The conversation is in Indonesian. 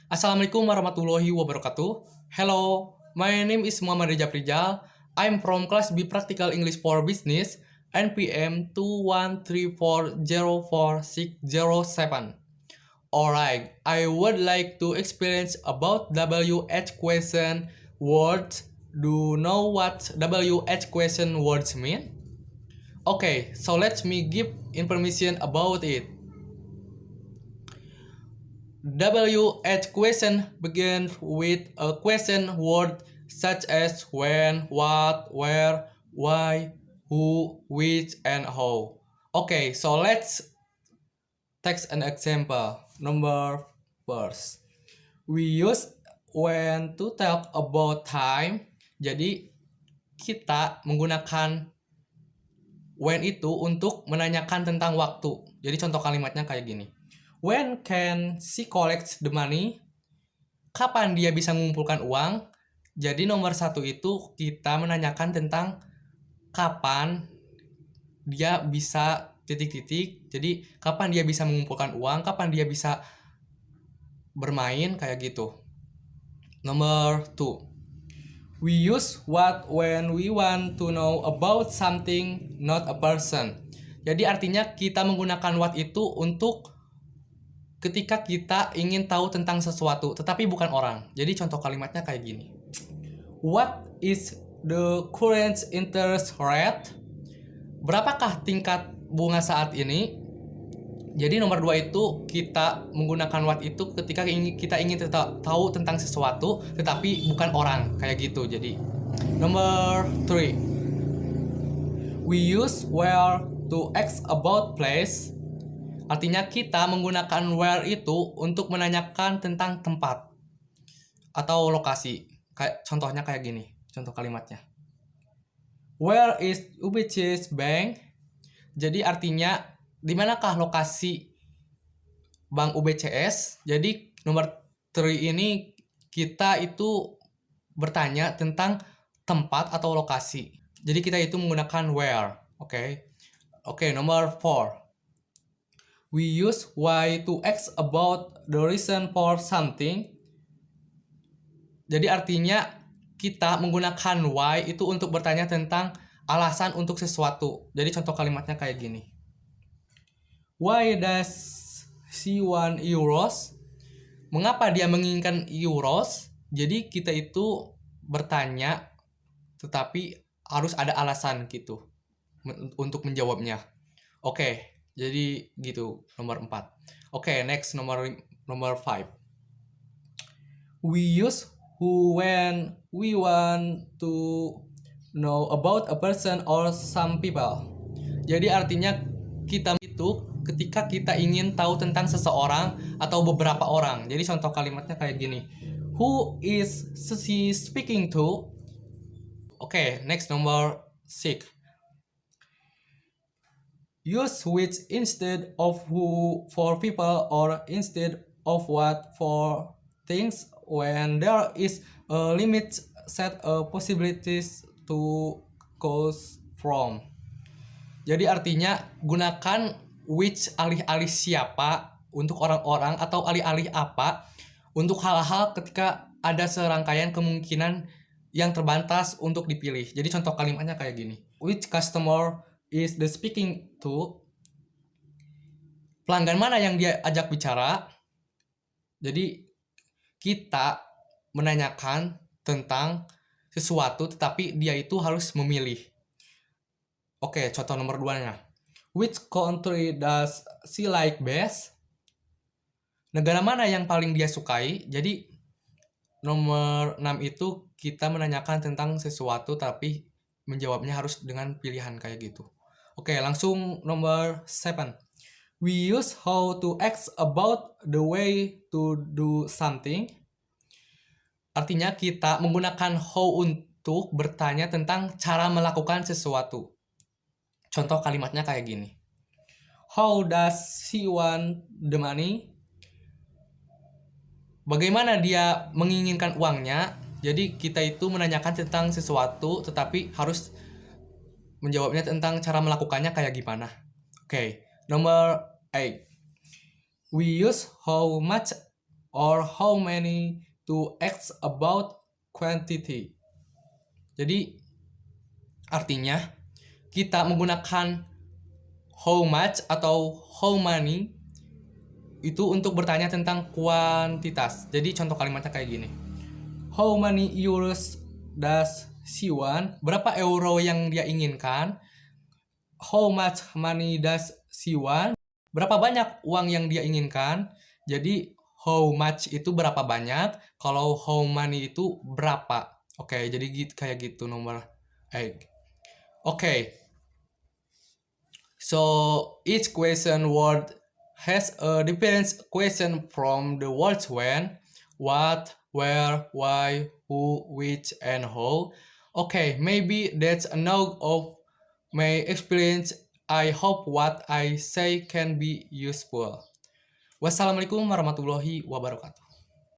Assalamualaikum warahmatullahi wabarakatuh. Hello, my name is Muhammad Reza Prijal. I'm from class B Practical English for Business, NPM 213404607. Alright, I would like to experience about WH question words. Do you know what WH question words mean? Okay, so let me give information about it. WH question begins with a question word such as when, what, where, why, who, which, and how. Okay, so let's take an example. Number first, we use when to talk about time. Jadi kita menggunakan when itu untuk menanyakan tentang waktu. Jadi contoh kalimatnya kayak gini. When can she collect the money? Kapan dia bisa mengumpulkan uang? Jadi nomor satu itu kita menanyakan tentang kapan dia bisa titik-titik. Jadi kapan dia bisa mengumpulkan uang, kapan dia bisa bermain, kayak gitu. Nomor 2. We use what when we want to know about something, not a person. Jadi artinya kita menggunakan what itu untuk ketika kita ingin tahu tentang sesuatu, tetapi bukan orang. Jadi contoh kalimatnya kayak gini. What is the current interest rate? Berapakah tingkat bunga saat ini? Jadi nomor 2 itu kita menggunakan what itu ketika kita ingin tahu tentang sesuatu, tetapi bukan orang, kayak gitu. Jadi nomor 3. We use where to ask about place. Artinya kita menggunakan where itu untuk menanyakan tentang tempat atau lokasi. Contohnya kayak gini, contoh kalimatnya. Where is UBC's bank? Jadi artinya di manakah lokasi Bank UBCS? Jadi nomor 3 ini kita itu bertanya tentang tempat atau lokasi. Jadi kita itu menggunakan where, oke? Oke, nomor 4. We use why to ask about the reason for something. Jadi artinya kita menggunakan why itu untuk bertanya tentang alasan untuk sesuatu. Jadi contoh kalimatnya kayak gini. Why does she want euros? Mengapa dia menginginkan euros? Jadi kita itu bertanya tetapi harus ada alasan gitu untuk menjawabnya. Oke. Jadi gitu, nomor 4. Oke, next nomor 5. We use who when we want to know about a person or some people. Jadi artinya kita itu ketika kita ingin tahu tentang seseorang atau beberapa orang. Jadi contoh kalimatnya kayak gini. Who is she speaking to? Oke, next nomor 6. Use which instead of who for people or instead of what for things when there is a limit set of possibilities to choose from. Jadi artinya gunakan which alih-alih siapa untuk orang-orang atau alih-alih apa untuk hal-hal ketika ada serangkaian kemungkinan yang terbatas untuk dipilih. Jadi contoh kalimatnya kayak gini. Which customer is the speaking to? Pelanggan mana yang dia ajak bicara? Jadi kita menanyakan tentang sesuatu tetapi dia itu harus memilih. Oke, contoh nomor 2-nya. Which country does she like best? Negara mana yang paling dia sukai? Jadi nomor 6 itu kita menanyakan tentang sesuatu tapi menjawabnya harus dengan pilihan kayak gitu. Oke, langsung nomor 7. We use how to ask about the way to do something. Artinya kita menggunakan how untuk bertanya tentang cara melakukan sesuatu. Contoh kalimatnya kayak gini. How does she want the money? Bagaimana dia menginginkan uangnya? Jadi kita itu menanyakan tentang sesuatu tetapi harus menjawabnya tentang cara melakukannya kayak gimana. Oke, nomor 8. We use how much or how many to ask about quantity. Jadi artinya kita menggunakan how much atau how many itu untuk bertanya tentang kuantitas. Jadi contoh kalimatnya kayak gini. How many euros does she want? Berapa euro yang dia inginkan? How much money does she want? Berapa banyak uang yang dia inginkan? Jadi how much itu berapa banyak, kalau how many itu berapa. Oke, jadi kayak gitu nomor 8. Oke. So each question word has a different question from the words when, what, where, why, who, which, and how. Okay, maybe that's enough of my experience. I hope what I say can be useful. Wassalamualaikum warahmatullahi wabarakatuh.